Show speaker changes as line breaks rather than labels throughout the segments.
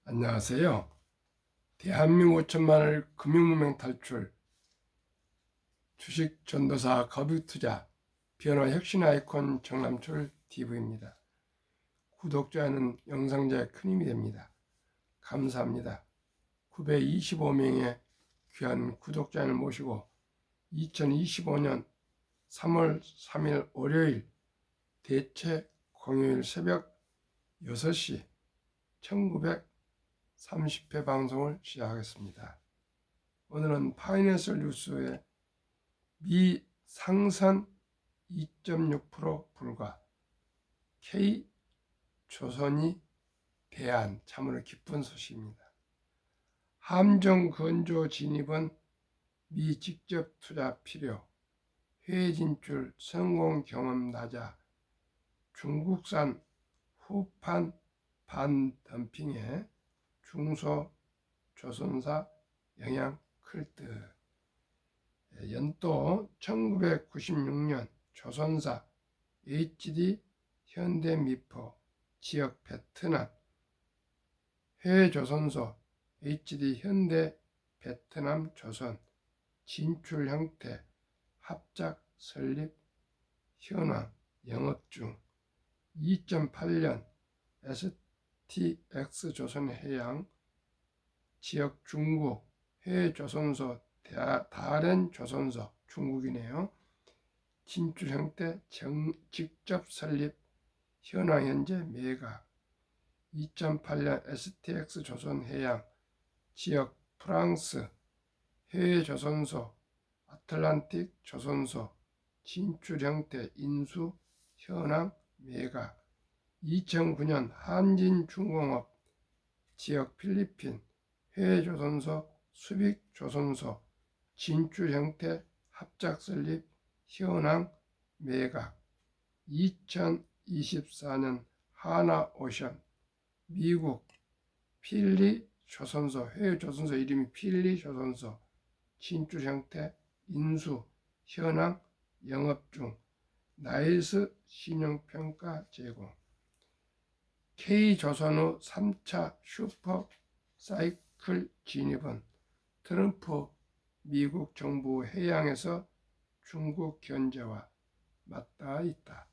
안녕하세요. 대한민국 5천만을 금융문명 탈출, 주식 전도사 거북투자, 변화 혁신 아이콘 정남철 TV입니다. 구독자는 영상자에 큰 힘이 됩니다. 감사합니다. 925명의 귀한 구독자를 모시고 2025년 3월 3일 월요일 대체 공휴일 새벽 6시 1930회 방송을 시작하겠습니다. 오늘은 파이낸셜 뉴스의 미 상선 2.6% 불과, K조선이 대안, 참으로 기쁜 소식입니다. 함정 건조 진입은 미 직접 투자 필요, 해외 진출 성공 경험 낮아, 중국산 후판 반덤핑에 중소조선사 영향 클 듯. 연도 1996년 조선사 HD 현대미포 지역 베트남, 해외 조선소 HD 현대 베트남 조선 진출 형태 합작 설립 현황 영업 중. 2008년 STX 조선해양 지역 중국 해외 조선소 다른 조선소 중국이네요. 진출 형태 직접 설립 현황 현재 매각. 2008년 STX 조선해양 지역 프랑스 해외 조선소 아틀란틱 조선소 진출 형태 인수 현황 매각. 2009년 한진중공업 지역 필리핀 해외 조선소 수빅 조선소 진출 형태 합작 설립 현황 매각. 2024년 하나오션 미국 필리 조선소 해외 조선소 이름이 필리 조선소 진출 형태 인수 현황 영업 중. 나이스 신용평가 제공. K조선의 3차 슈퍼 사이클 진입은 트럼프 미국 정부 해양에서 중국 견제와 맞닿아 있다.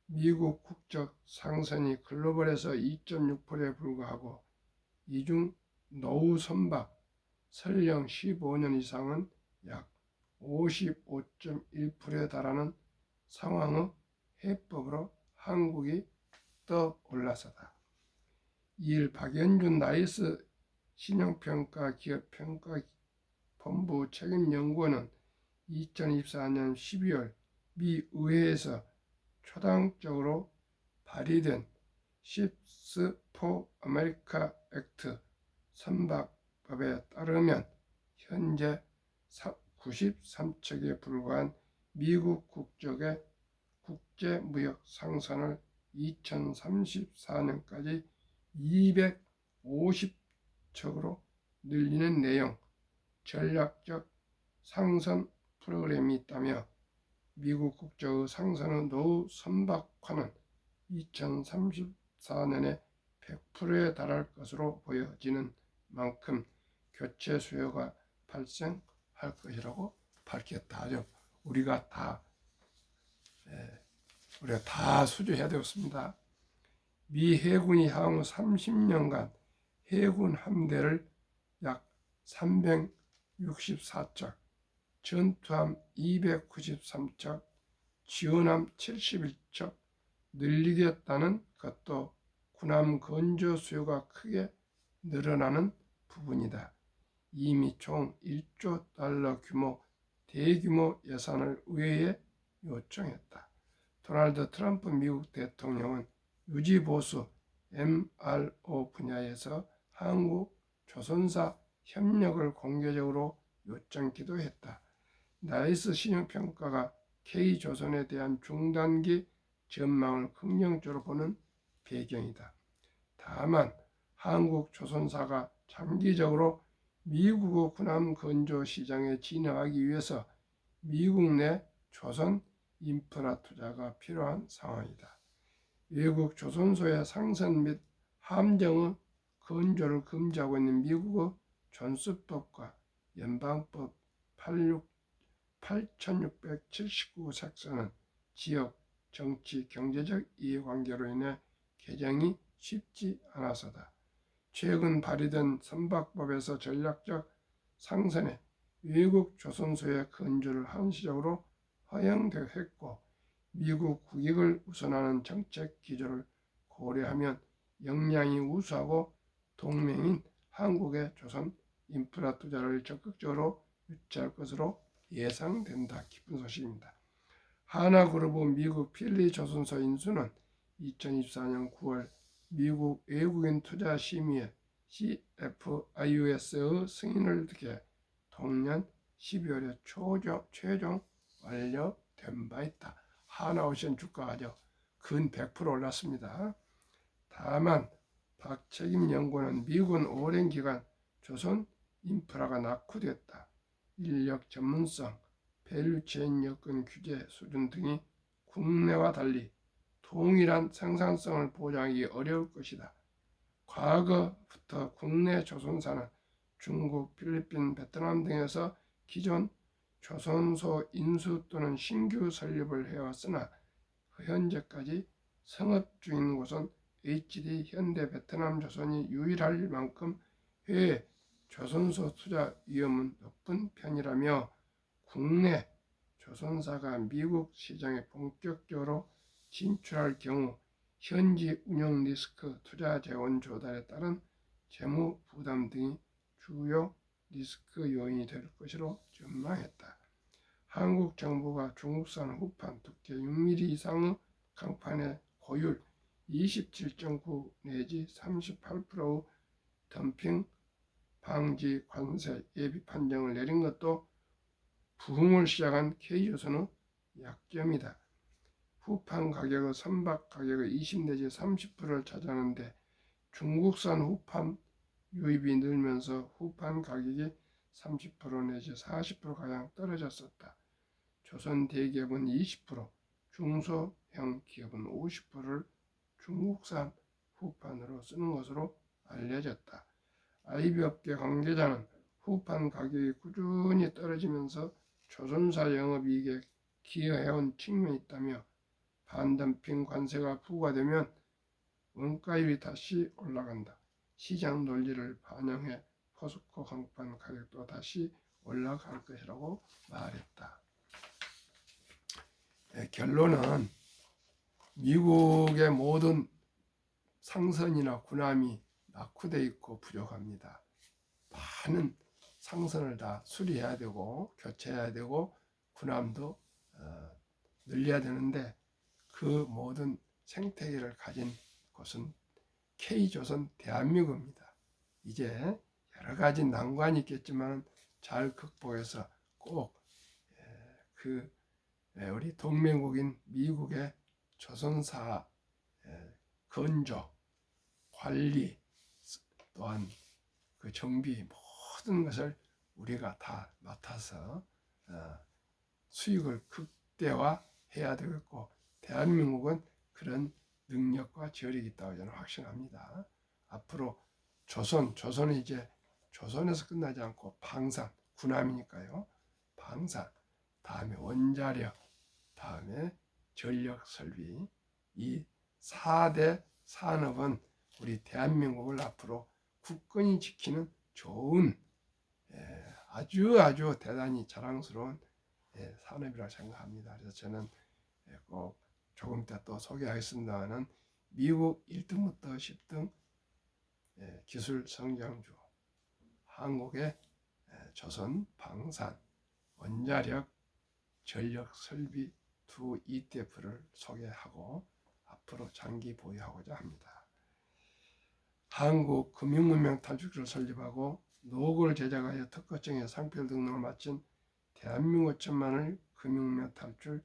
미국 국적 상선이 글로벌에서 2.6%에 불과하고 이 중 노후 선박 설령 15년 이상은 약 55.1%에 달하는 상황의 해법으로 한국이 떠올라서다. 2일 박연준 나이스 신용평가 기업평가본부 책임연구원은 2024년 12월 미 의회에서 초당적으로 발의된 Ships for America Act 선박법에 따르면 현재 93척에 불과한 미국 국적의 국제무역 상선을 2034년까지 250척으로 늘리는 내용 전략적 상선 프로그램이 있다며, 미국 국적의 상선의 노후 선박화는 2034년에 100%에 달할 것으로 보여지는 만큼 교체 수요가 발생할 것이라고 밝혔다. 우리가 다 수주해야 되었습니다. 미 해군이 향후 30년간 해군 함대를 약 364척, 전투함 293척, 지원함 71척 늘리겠다는 것도 군함 건조 수요가 크게 늘어나는 부분이다. 이미 총 1조 달러 규모 대규모 예산을 의회에 요청했다. 도널드 트럼프 미국 대통령은 유지보수 MRO 분야에서 한국 조선사 협력을 공개적으로 요청기도 했다. 나이스 신용평가가 K조선에 대한 중단기 전망을 긍정적으로 보는 배경이다. 다만 한국 조선사가 장기적으로 미국의 군함 건조 시장에 진입하기 위해서 미국 내 조선 인프라 투자가 필요한 상황이다. 외국 조선소의 상선 및 함정의 건조를 금지하고 있는 미국의 존스법과 연방법 8679 색서는 지역, 정치, 경제적 이해관계로 인해 개정이 쉽지 않아서다. 최근 발의된 선박법에서 전략적 상선에 외국 조선소의 건조를 한시적으로 허용되었고, 미국 국익을 우선하는 정책 기조를 고려하면 역량이 우수하고 동맹인 한국의 조선 인프라 투자를 적극적으로 유치할 것으로 예상된다. 기쁜 소식입니다. 하나그룹의 미국 필리 조선소 인수는 2024년 9월 미국 외국인 투자 심의회 CFIUS의 승인을 득해 동년 12월에 최종 완료된 바 있다. 하나오션 주가가 근 100% 올랐습니다. 다만 박책임 연구원은 미국은 오랜 기간 조선 인프라가 낙후됐다. 인력 전문성, 밸류체인 여건 규제 수준 등이 국내와 달리 동일한 생산성을 보장하기 어려울 것이다. 과거부터 국내 조선사는 중국, 필리핀, 베트남 등에서 기존 조선소 인수 또는 신규 설립을 해왔으나 현재까지 성업 중인 곳은 HD, 현대, 베트남, 조선이 유일할 만큼 해외 조선소 투자 위험은 높은 편이라며, 국내 조선사가 미국 시장에 본격적으로 진출할 경우 현지 운영 리스크, 투자 재원 조달에 따른 재무 부담 등이 주요 리스크 요인이 될 것으로 전망했다. 한국 정부가 중국산 후판 두께 6mm 이상의 강판의 고율 27.9 내지 38%의 덤핑 방지 관세 예비 판정을 내린 것도 부흥을 시작한 K조선의 약점이다. 후판 가격의 선박 가격의 20 내지 30%를 차지하는데 중국산 후판 유입이 늘면서 후판 가격이 30% 내지 40%가량 떨어졌었다. 조선 대기업은 20%, 중소형 기업은 50%를 중국산 후판으로 쓰는 것으로 알려졌다. IB업계 관계자는 후판 가격이 꾸준히 떨어지면서 조선사 영업이익에 기여해온 측면이 있다며, 반덤핑 관세가 부과되면 원가율이 다시 올라간다. 시장 논리를 반영해 포스코 강판 가격도 다시 올라갈 것이라고 말했다. 결론은 미국의 모든 상선이나 군함이 낙후되어 있고 부족합니다. 많은 상선을 다 수리해야 되고 교체해야 되고 군함도 늘려야 되는데, 그 모든 생태계를 가진 곳은 K조선 대한민국입니다. 이제 여러 가지 난관이 있겠지만 잘 극복해서 꼭 우리 동맹국인 미국의 조선사 건조, 관리, 또한 그 정비 모든 것을 우리가 다 맡아서 수익을 극대화해야 되겠고, 대한민국은 그런 능력과 저력이 있다고 저는 확신합니다. 앞으로 조선은 이제 조선에서 끝나지 않고 방산, 군함이니까요. 방산, 다음에 원자력, 다음에 전력 설비, 이 4대 산업은 우리 대한민국을 앞으로 굳건히 지키는 좋은 아주 대단히 자랑스러운 산업이라고 생각합니다. 그래서 저는 꼭 조금 이따 또 소개하겠습니다만, 미국 1등부터 10등 기술 성장주, 한국의 조선 방산, 원자력, 전력 설비 두 ETF를 소개하고 앞으로 장기 보유하고자 합니다. 한국 금융문명 탈출기를 설립하고 노고를 제작하여 특허청에 상표 등록을 마친 대한민국 천만을 금융문명 탈출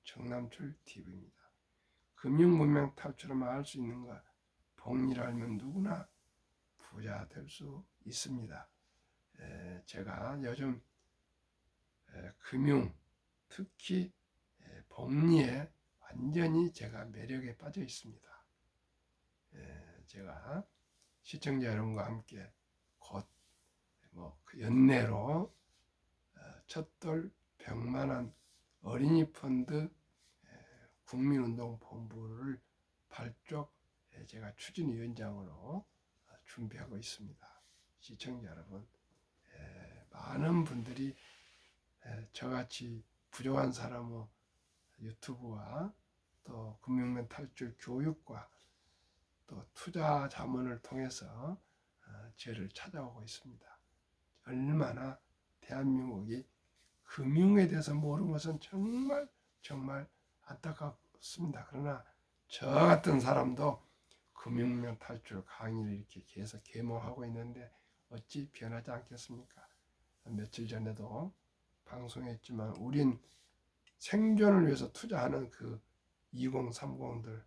정남출 TV입니다. 금융문명 탈출을 할 수 있는가? 복리를 알면 누구나 부자 될 수 있습니다. 제가 요즘 금융, 특히 복리에 완전히 제가 매력에 빠져 있습니다. 제가 시청자 여러분과 함께 곧 그 연내로 첫돌 100만원 어린이 펀드 국민운동본부를 발족 제가 추진위원장으로 준비하고 있습니다. 시청자 여러분, 많은 분들이 저같이 부족한 사람의 유튜브와 또 금융면 탈출 교육과 또 투자 자문을 통해서 저를 찾아오고 있습니다. 얼마나 대한민국이 금융에 대해서 모르는 것은 정말 안타깝습니다. 그러나 저 같은 사람도 금융면 탈출 강의를 이렇게 계속 계모하고 있는데 어찌 변하지 않겠습니까? 며칠 전에도 방송했지만 우린 생존을 위해서 투자하는 그 2030들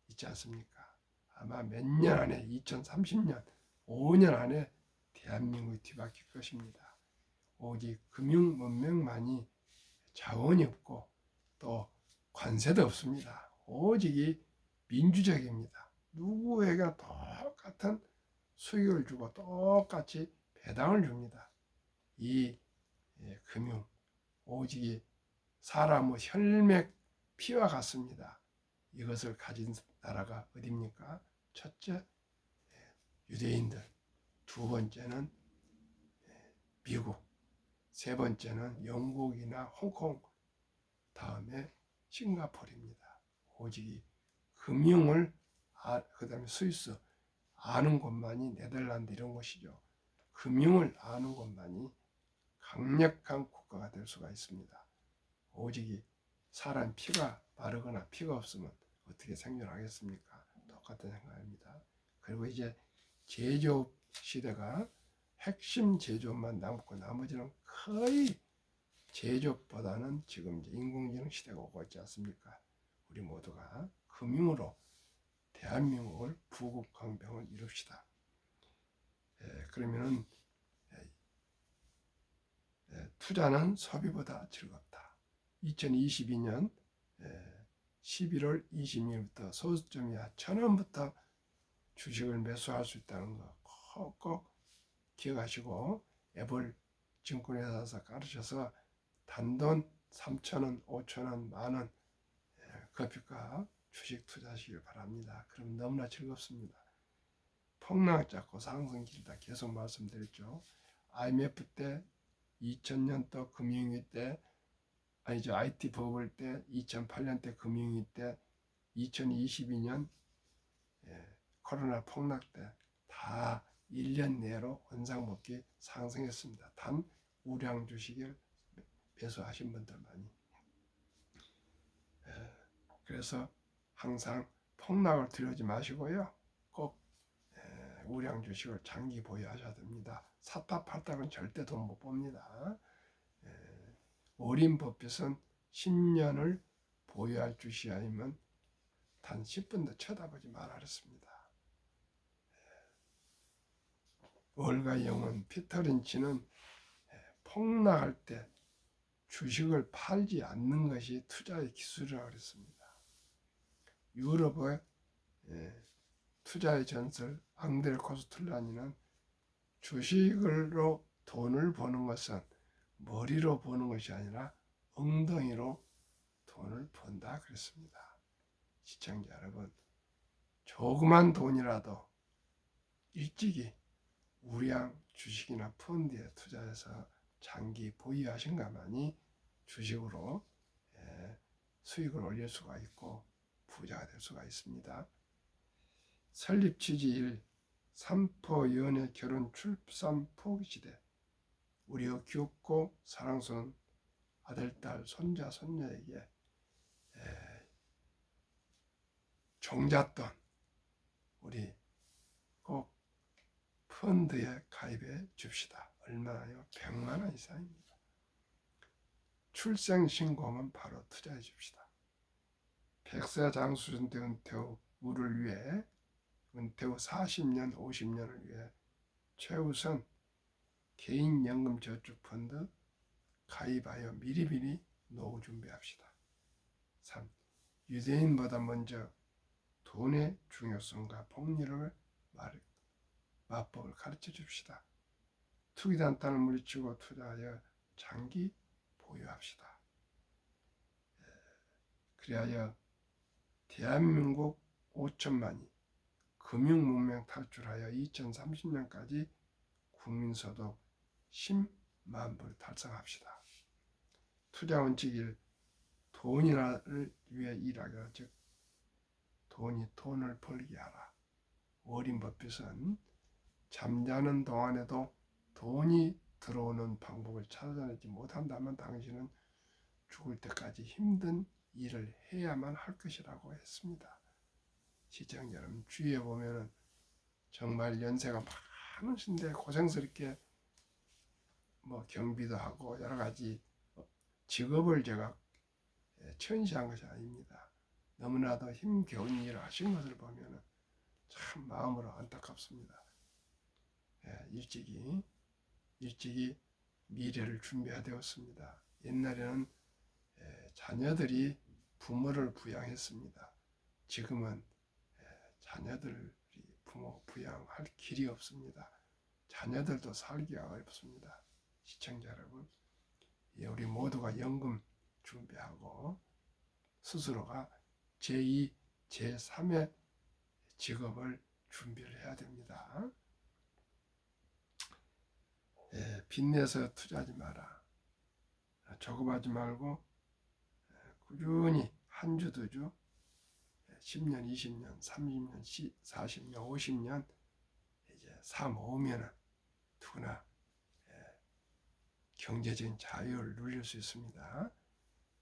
있지 않습니까? 아마 몇 년 안에 2030년 5년 안에 대한민국이 뒤바뀔 것입니다. 오직 금융 문명만이 자원이 없고 또 관세도 없습니다. 오직 민주적입니다. 누구에게 똑같은 수익을 주고 똑같이 배당을 줍니다. 이 금융 오직 사람의 혈맥 피와 같습니다. 이것을 가진 나라가 어디입니까? 첫째 유대인들, 두 번째는 미국, 세 번째는 영국이나 홍콩, 다음에 싱가포르입니다. 오직 금융을 그 다음에 스위스 아는 곳만이 네덜란드 이런 곳이죠. 금융을 아는 곳만이 강력한 국가가 될 수가 있습니다. 오직 사람 피가 마르거나 피가 없으면 어떻게 생존하겠습니까? 똑같은 생각입니다. 그리고 이제 제조업 시대가 핵심 제조업만 남고 나머지는 거의 제조업보다는 지금 이제 인공지능 시대가 오고 있지 않습니까? 우리 모두가 금융으로 대한민국을 부국강병을 이룹시다. 그러면은 투자는 소비보다 즐겁다. 2022년 11월 20일부터 소수점이 1,000원부터 주식을 매수할 수 있다는 거 꼭 기억하시고 애벌 증권회사에서 가르쳐서 단돈 3,000원, 5,000원, 만원 커피값 주식 투자하시길 바랍니다. 그럼 너무나 즐겁습니다. 폭락 잡고 상승 길다 계속 말씀드렸죠. IMF 때 2000년도 금융위기 때 아니죠. IT 버블 때 2008년 때 금융위기 때 2022년 코로나 폭락 때 다 1년 내로 원상복귀 상승했습니다. 단 우량 주식을 매수하신 분들만이. 그래서 항상 폭락을 두려워하지 마시고요. 꼭 우량 주식을 장기 보유하셔야 됩니다. 샀다 팔다는 절대 돈 못 봅니다. 오린 버핏은 10년을 보유할 주식이 아니면 단 10분도 쳐다보지 말아 그랬습니다. 월가 영은 피터 린치는 폭락할 때 주식을 팔지 않는 것이 투자의 기술이라고 그랬습니다. 유럽의 투자의 전설 앙드레 코스툴라니는 주식으로 돈을 버는 것은 머리로 버는 것이 아니라 엉덩이로 돈을 번다 그랬습니다. 시청자 여러분, 조그만 돈이라도 일찍이 우량 주식이나 펀드에 투자해서 장기 보유하신가만이 주식으로 수익을 올릴 수가 있고 부자가 될 수가 있습니다. 설립 취지 1. 삼포 연애 결혼 출산 포기시대 우리의 귀엽고 사랑스러운 아들, 딸, 손자, 손녀에게 종잣돈 우리 꼭 펀드에 가입해 줍시다. 얼마나요? 100만 원 이상입니다. 출생신고만 바로 투자해 줍시다. 100세 장수준 때 은퇴 후 우를 위해 은퇴 후 40년, 50년을 위해 최우선 개인연금저축펀드 가입하여 미리미리 노후 준비합시다. 3. 유대인보다 먼저 돈의 중요성과 복리를 마법을 가르쳐 줍시다. 투기단탄을 물리치고 투자하여 장기 보유합시다. 그리하여 대한민국 5천만이 금융문명 탈출하여 2030년까지 국민소득 10만 불 달성합시다. 투자 원칙 1. 돈을 위해 일하라. 즉 돈이 돈을 벌게 하라. 워린 버핏은 잠자는 동안에도 돈이 들어오는 방법을 찾아내지 못한다면 당신은 죽을 때까지 힘든 일을 해야만 할 것이라고 했습니다. 시청자 여러분, 주위에 보면은 정말 연세가 많으신데 고생스럽게 경비도 하고 여러 가지 직업을 제가 천시한 것이 아닙니다. 너무나도 힘겨운 일을 하신 것을 보면 참 마음으로 안타깝습니다. 일찍이 미래를 준비해야 되었습니다. 옛날에는 자녀들이 부모를 부양했습니다. 지금은 자녀들이 부모 부양할 길이 없습니다. 자녀들도 살기가 어렵습니다. 시청자 여러분, 우리 모두가 연금 준비하고 스스로가 제2, 제3의 직업을 준비를 해야 됩니다. 빚내서 투자하지 마라. 조급하지 말고 꾸준히 한 주 두 주 10년, 20년, 30년, 40년, 50년 이제 삶 오면은 누구나 경제적인 자유를 누릴 수 있습니다.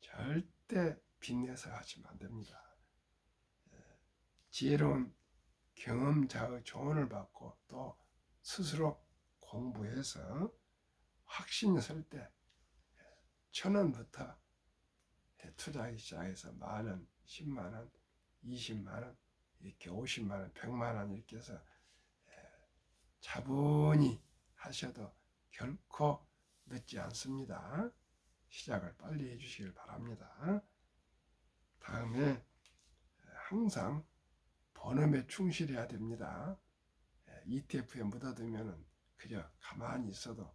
절대 빚내서 하시면 안 됩니다. 지혜로운 경험자의 조언을 받고 또 스스로 공부해서 확신이 설 때 1,000원부터 투자하기 시작해서 만원, 10만원, 20만원, 이렇게 50만원, 100만원 이렇게 해서 차분히 하셔도 결코 늦지 않습니다. 시작을 빨리 해주시길 바랍니다. 다음에 항상 본업에 충실해야 됩니다. ETF에 묻어두면 그저 가만히 있어도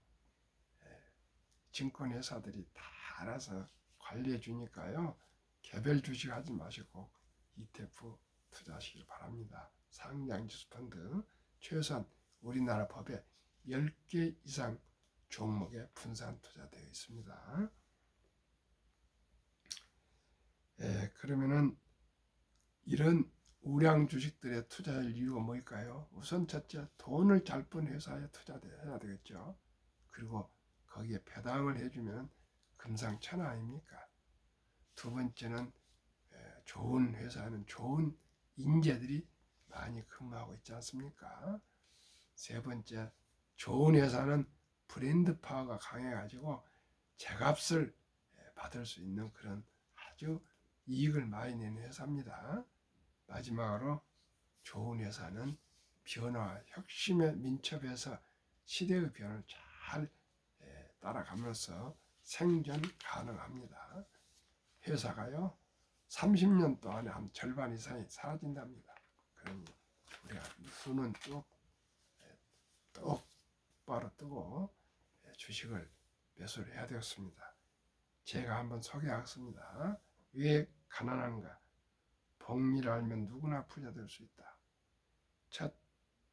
증권회사들이 다 알아서 관리해 주니까요. 개별 주식 하지 마시고 ETF 투자하시길 바랍니다. 상장지수펀드 최소한 우리나라 법에 10개 이상 종목에 분산 투자되어 있습니다. 그러면은 이런 우량 주식들에 투자할 이유가 뭘까요? 우선 첫째, 돈을 잘 번 회사에 투자해야 되겠죠. 그리고 거기에 배당을 해주면 금상첨화 아닙니까? 두 번째는 좋은 회사는 좋은 인재들이 많이 근무하고 있지 않습니까? 세 번째, 좋은 회사는 브랜드 파워가 강해가지고 제값을 받을 수 있는 그런 아주 이익을 많이 내는 회사입니다. 마지막으로 좋은 회사는 변화, 혁신에 민첩해서 시대의 변화를 잘 따라가면서 생존 가능합니다. 회사가요 30년 동안에 한 절반 이상이 사라진답니다. 그러니 우리가 눈은 똑바로 뜨고 주식을 매수를 해야 되었습니다. 제가 한번 소개하겠습니다. 왜 가난한가? 복리를 알면 누구나 부자 될 수 있다. 첫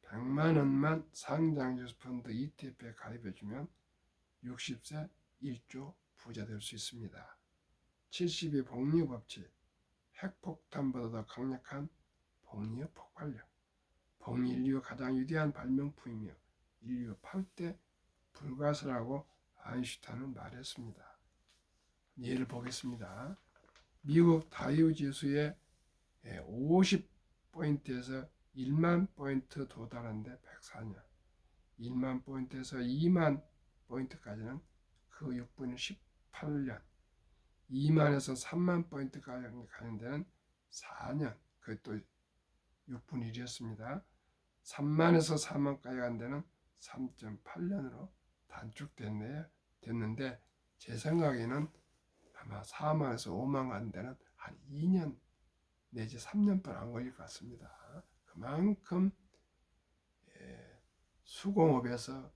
100만 원만 상장지수 펀드 ETF에 가입해주면 60세 1조 부자 될 수 있습니다. 70의 복리 법칙, 핵폭탄보다 더 강력한 복리의 폭발력. 복리 인류의 가장 위대한 발명품이며 인류 8대 불가사라고 아인슈타인은 말했습니다. 예를 보겠습니다. 미국 다이우 지수의 50포인트에서 1만 포인트 도달하는데 104년, 1만 포인트에서 2만 포인트까지는 그 6분이 18년, 2만에서 3만 포인트까지 가는 데는 4년, 그것도 6분의 1이었습니다. 3만에서 4만까지 간 데는 3.8년으로 단축됐는데 제 생각에는 아마 4만에서 5만 가는 데는 한 2년 내지 3년 동안 안 걸릴 것 같습니다. 그만큼 수공업에서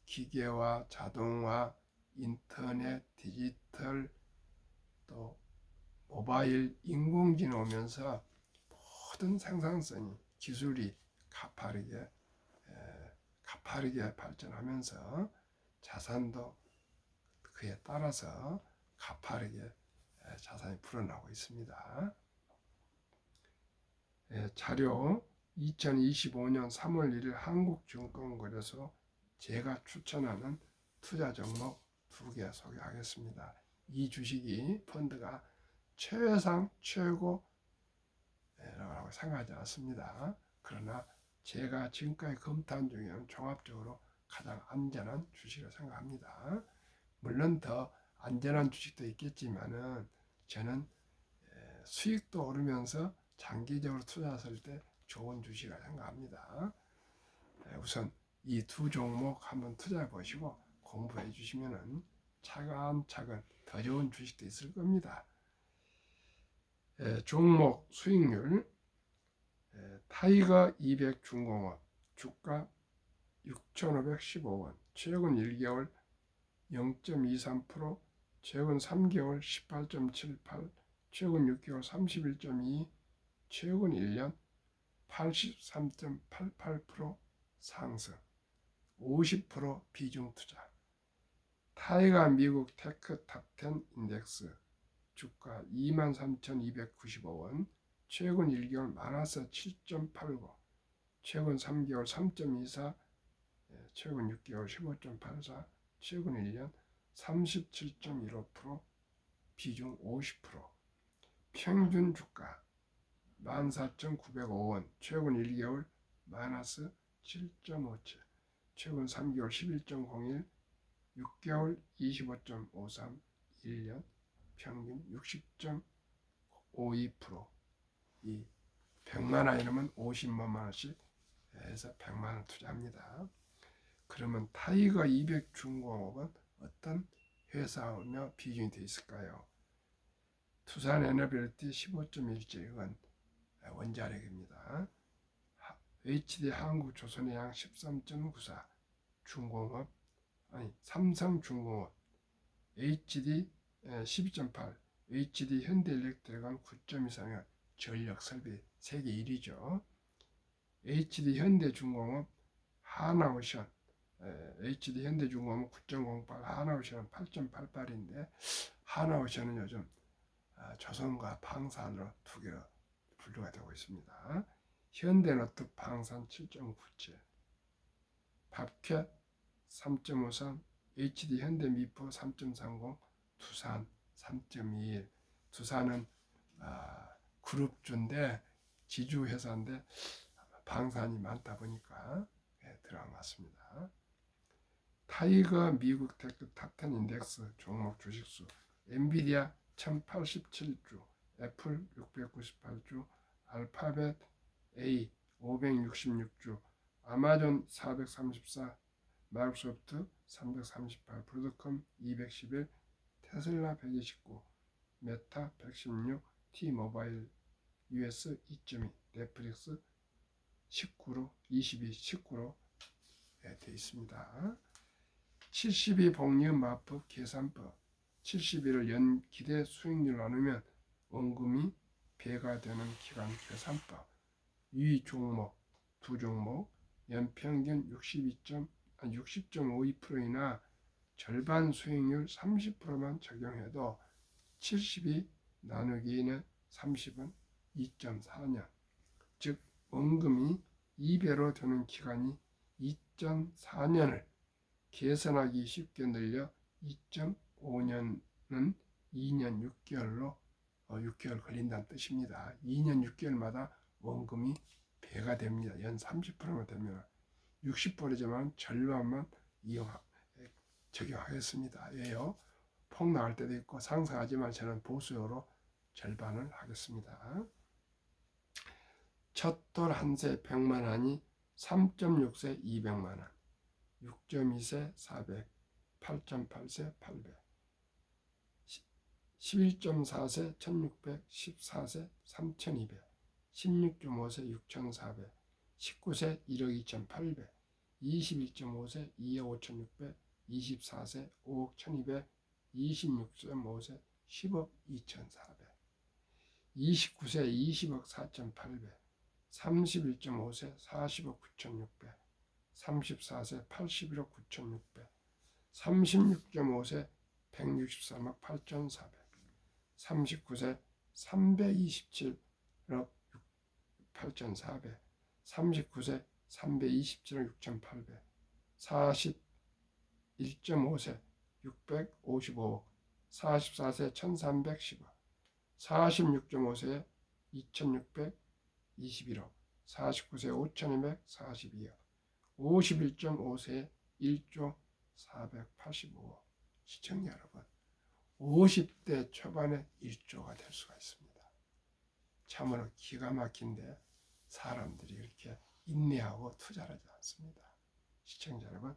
기계화, 자동화, 인터넷, 디지털, 또 모바일, 인공지능 오면서 모든 생산성이 기술이 가파르게 발전하면서 자산도 그에 따라서 가파르게 자산이 불어나고 있습니다. 자료 2025년 3월 1일 한국증권거래소 제가 추천하는 투자 종목 2개 소개하겠습니다. 이 주식이 펀드가 최상 최고라고 생각하지 않습니다. 그러나 제가 지금까지 검토한 중에는 종합적으로 가장 안전한 주식을 생각합니다. 물론 더 안전한 주식도 있겠지만은 저는 수익도 오르면서 장기적으로 투자했을 때 좋은 주식이라 생각합니다. 우선 이 두 종목 한번 투자해 보시고 공부해 주시면은 차근차근 더 좋은 주식도 있을 겁니다. 종목 수익률 타이거 200 중공업 주가 6,515원, 최근 1개월 0.23%, 최근 3개월 18.78, 최근 6개월 31.2, 최근 1년 83.88% 상승, 50% 비중 투자. 타이거 미국 테크 탑10 인덱스 주가 23,295원, 최근 1개월 마이너스 7.89, 최근 3개월 3.24, 최근 6개월 15.84, 최근 1년 37.15%, 비중 50%, 평균 주가 14,905원, 최근 1개월 마이너스 7.57, 최근 3개월 11.01, 6개월 25.53, 1년 평균 60.52%. 이 100만 원 이러면 50만 원씩 해서 100만 원 투자합니다. 그러면 타이거 200 중공업은 어떤 회사며 비중이 되어 있을까요? 투산 에너빌리티 15.17은 원자력입니다. HD 한국조선해양 13.94, 중공업 삼성중공업 HD 12.8, HD 현대일렉트릭은 9.23은 전력설비 세계 1위죠. HD 현대중공업 하나오션 HD 현대중공업은 9.08, 하나오션은 8.88인데 하나오션은 요즘 조선과 방산으로 두 개로 분류가 되고 있습니다. 현대노트 방산 7.97, 밥캣 3.53, HD 현대미포 3.30, 두산 3.21. 두산은 그룹주인데 지주회사인데 방산이 많다 보니까 들어간 것 같습니다. 타이거 미국 테크 탑10 인덱스 종목 주식수 엔비디아 1087주, 애플 698주, 알파벳 A 566주, 아마존 434, 마이크로소프트 338, 브로드컴 211, 테슬라 129, 메타 116, T모바일 US 2.2, 넷플릭스 19로 19로 되어 있습니다. 72 복리의 마법 계산법 71을 연기대 수익률 나누면 원금이 배가 되는 기간 계산법. 위 종목 두 종목 연평균 60.52%이나 절반 수익률 30%만 적용해도 72 나누기는 30은 2.4년, 즉 원금이 2배로 되는 기간이 2.4년을 계산하기 쉽게 늘려 2.5년은 2년 6개월로 6개월 걸린다는 뜻입니다. 2년 6개월마다 원금이 배가 됩니다. 연 30%만 되면 60%지만 절반만 적용하겠습니다. 왜요? 폭 나갈 때도 있고 상승하지만 저는 보수적으로 절반을 하겠습니다. 첫돌 한세 100만 원이 3.6세 200만 원, 6.2세 400, 8.8세 800, 11.4세 1600, 14세 3200, 16.5세 6400, 19세 1억 2800, 21.5세 2억 5,600, 24세 5억 1,200, 26.5세 10억 2,400, 29세 20억 4,800, 31.5세 40억 9,600, 34세 81억 9,600, 36.5세 163억 8,400, 39세 327억 8,400, 39세 327억 6,800, 41.5세 655억, 44세 1,310억, 46.5세 2,621억, 49세 5,242억, 51.5세 1조 485억. 시청자 여러분, 50대 초반에 1조가 될 수가 있습니다. 참으로 기가 막힌데 사람들이 이렇게 인내하고 투자를 하지 않습니다. 시청자 여러분,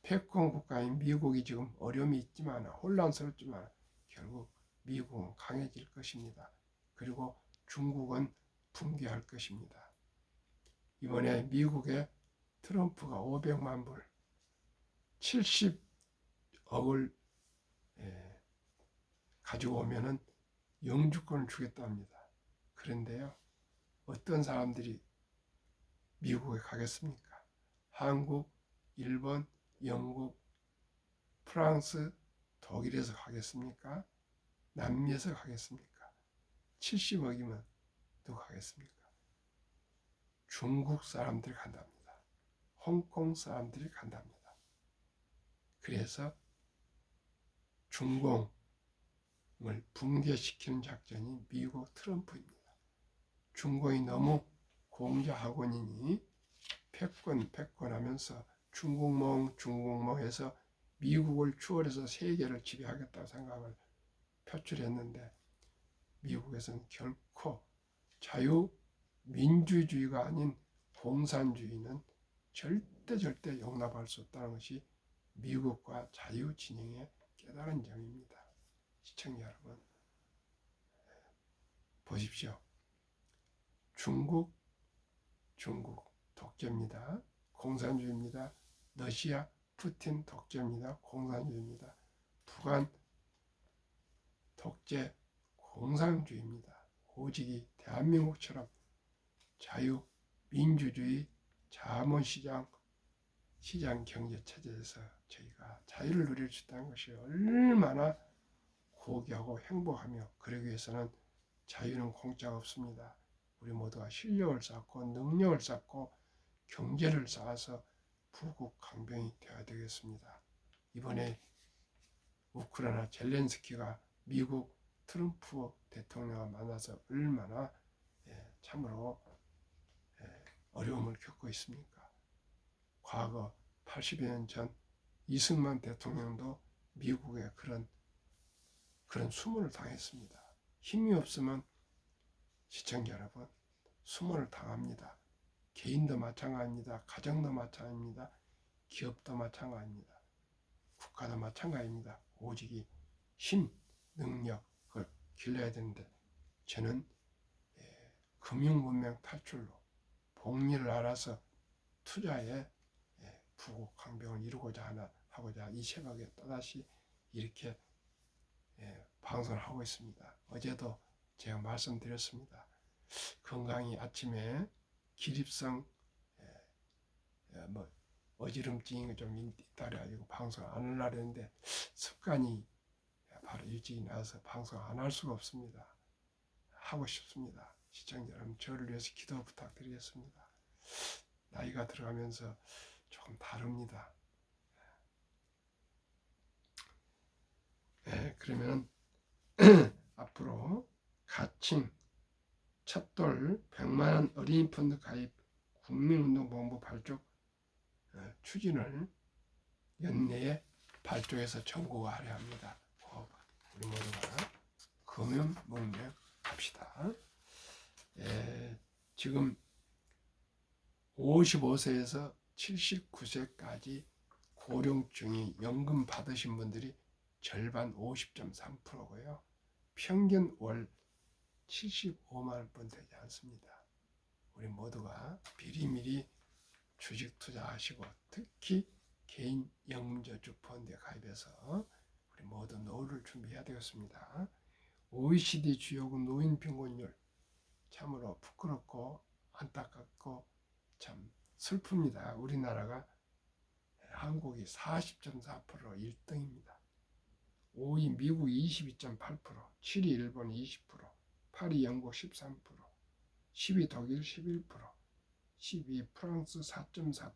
패권 국가인 미국이 지금 어려움이 있지만 혼란스럽지만 결국 미국은 강해질 것입니다. 그리고 중국은 붕괴할 것입니다. 이번에 미국에 트럼프가 500만 불 70억을 가지고 오면은 영주권을 주겠다 합니다. 그런데요, 어떤 사람들이 미국에 가겠습니까? 한국, 일본, 영국, 프랑스, 독일에서 가겠습니까? 남미에서 가겠습니까? 70억이면 누가 가겠습니까? 중국 사람들이 간답니다. 홍콩 사람들이 간답니다. 그래서 중공을 붕괴시키는 작전이 미국 트럼프입니다. 중공이 너무 공자학원이니 패권 하면서 중국몽 해서 미국을 추월해서 세계를 지배하겠다고 생각을 표출했는데 미국에서는 결코 자유민주주의가 아닌 공산주의는 절대 용납할 수 없다는 것이 미국과 자유진영의 깨달은 점입니다. 시청자 여러분, 보십시오. 중국 독재입니다. 공산주의입니다. 러시아 푸틴 독재입니다. 공산주의입니다. 북한 독재 공산주의입니다. 오직 대한민국처럼 자유 민주주의 자본시장 경제 체제에서 저희가 자유를 누릴 수 있다는 것이 얼마나 고귀하고 행복하며, 그러기 위해서는 자유는 공짜가 없습니다. 우리 모두가 실력을 쌓고 능력을 쌓고 경제를 쌓아서 부국 강병이 되어야 되겠습니다. 이번에 우크라이나 젤렌스키가 미국 트럼프 대통령을 만나서 얼마나 참으로 어려움을 겪고 있습니까? 과거 80여 년 전 이승만 대통령도 미국에 그런 수모를 당했습니다. 힘이 없으면 시청자 여러분, 수모를 당합니다. 개인도 마찬가지입니다. 가정도 마찬가지입니다. 기업도 마찬가지입니다. 국가도 마찬가지입니다. 오직 힘, 능력을 길러야 되는데 저는 금융문명 탈출로 복리를 알아서 투자에 부국 강병을 이루고자 하고자 이 새벽에 또다시 이렇게 방송을 하고 있습니다. 어제도 제가 말씀드렸습니다. 건강히 아침에 기립성 어지럼증이 좀 있다래가지고 방송 안 하려고 했는데 습관이 바로 일찍 나와서 방송 안 할 수가 없습니다. 하고 싶습니다. 시청자 여러분, 저를 위해서 기도 부탁드리겠습니다. 나이가 들어가면서 조금 다릅니다. 그러면 앞으로 가칭 첫돌 100만원 어린이 펀드 가입 국민운동본부 발족 추진을 연내에 발족해서 전국화하려 합니다. 우리 모두가 금연문명합시다. 지금 55세에서 79세까지 고령층이 연금 받으신 분들이 절반 50.3%고요. 평균 월 75만 원 되지 않습니다. 우리 모두가 미리미리 주식 투자하시고 특히 개인 영문저축 펀드에 가입해서 우리 모두 노후를 준비해야 되겠습니다. OECD 주요국 노인 빈곤율 참으로 부끄럽고 안타깝고 참 슬픕니다. 우리나라가 한국이 40.4%로 1등입니다. 5위 미국이 22.8%, 7위 일본 20%, 8위 영국 13%, 10위 독일 11%, 12위 프랑스 4.4%,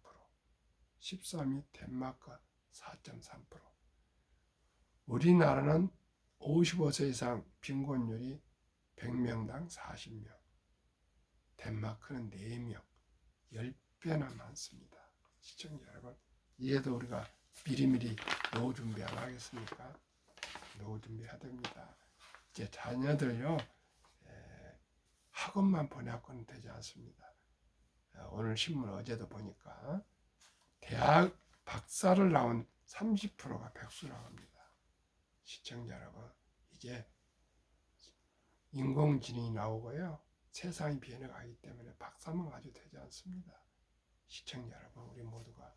13위 덴마크 4.3%. 우리나라는 55세 이상 빈곤율이 100명당 40명, 덴마크는 4명, 10배나 많습니다. 시청자 여러분, 이래도 우리가 미리미리 노후 준비 안 하겠습니까? 노후 준비해야 됩니다. 이제 자녀들요, 학원만 보내고는 되지 않습니다. 오늘 신문 어제도 보니까 대학 박사를 나온 30%가 백수라고 합니다. 시청자 여러분, 이제 인공지능이 나오고요. 세상이 변해가기 때문에 박사만 가지고 되지 않습니다. 시청자 여러분, 우리 모두가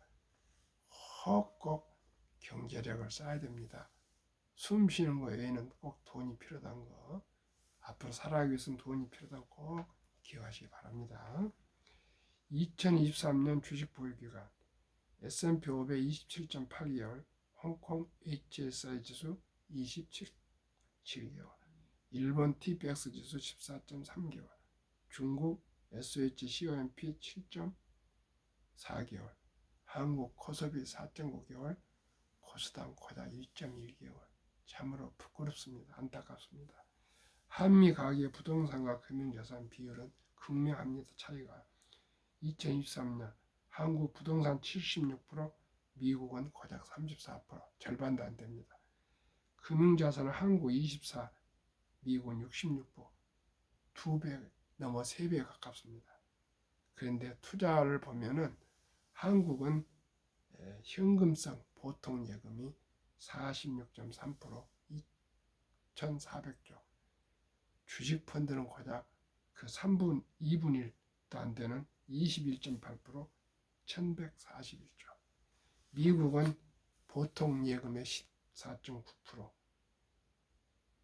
꼭 경제력을 쌓아야 됩니다. 숨 쉬는 거 외에는 꼭 돈이 필요한 거, 앞으로 살아가기 위해서는 돈이 필요하다고 꼭 기억하시기 바랍니다. 2023년 주식 보유기간 S&P 500 27.8개월, 홍콩 HSI 지수 27개월, 일본 TPX 지수 14.3개월, 중국 SHCOMP 7.4개월, 한국 코스피 4.9개월, 코스닥 코닥 1.1개월. 참으로 부끄럽습니다. 안타깝습니다. 한미 가계 부동산과 금융자산 비율은 극명합니다. 차이가 2023년 한국 부동산 76%, 미국은 고작 34%, 절반도 안 됩니다. 금융자산은 한국 24, 미국은 66%, 2배 넘어 3배 가깝습니다. 그런데 투자를 보면은 한국은 현금성 보통 예금이 46.3%, 2,400조, 주식 펀드는 고작 그 3분, 2분의 1도 안 되는 21.8%, 1,141조. 미국은 보통 예금의 14.9%,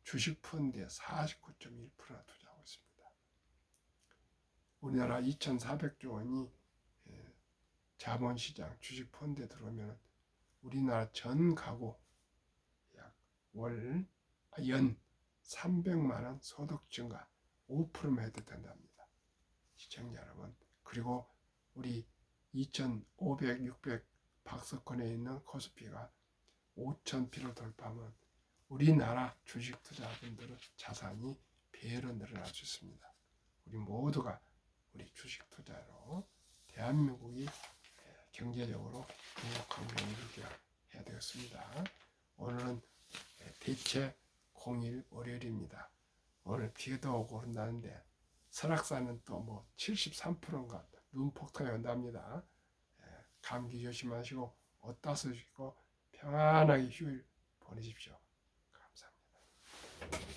주식 펀드에 49.1%나 투자하고 있습니다. 우리나라 2,400조 원이 자본시장, 주식 펀드에 들어오면 우리나라 전 가구 약 연 300만 원 소득 증가 5%만 해도 된답니다. 시청자 여러분, 그리고 우리 2,500, 600 박스권에 있는 코스피가 5,000피를 돌파하면 우리나라 주식 투자분들은 자산이 배로 늘어날 수 있습니다. 우리 모두가 우리 주식 투자로 대한민국이 경제적으로 행복한 경제를 해야 되겠습니다. 오늘은 대체 0일 월요일입니다. 오늘 비도 오고 그런다는데 설악산은 또 뭐 73%인가 눈 폭탄이 온답니다. 감기 조심하시고 옷 따스시고 평안하게 휴일 보내십시오. 감사합니다.